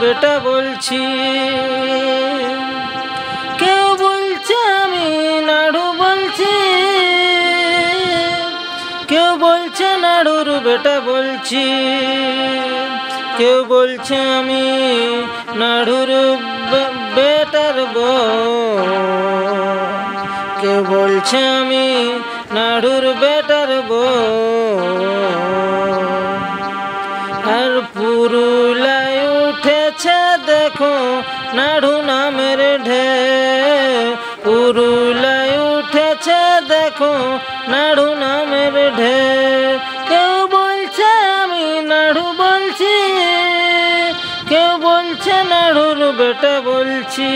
বেটা বলছি। কেউ বলছে আমি নাড়ু বলছি, কেউ বলছে নাড়ুর বেটা বলছি, কেউ বলছে আমি নাড়ুর বেটার বউ, কেউ বলছে আমি নাড়ুর বেটার বউ। আর পুরুলায় উঠেছে দেখো নাড়ু নামের ঢেউ, পুরুলায় উঠেছে দেখো নাড়ু নামের ঢেউ। কেউ বলছে আমি নাড়ু বলছি, কেউ বলছে নাড়ুর বেটা বলছি,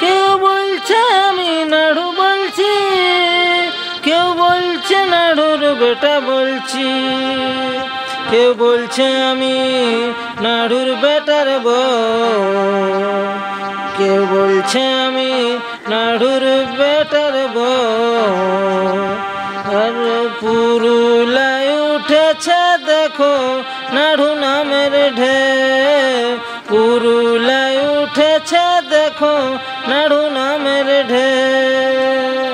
কেউ বলছে আমি নাড়ু বলছি, কেউ বলছে নাড়ুর বেটা বলছি, কেউ বলছে আমি নাড়ুর বেটার বউ, কেউ বলছে আমি নাড়ুর বেটার বউ। আর পুরুলায় উঠেছে দেখো নাড়ু নামের ঢেউ, পুরুলায় উঠেছে দেখো নাড়ু নামের ঢেউ।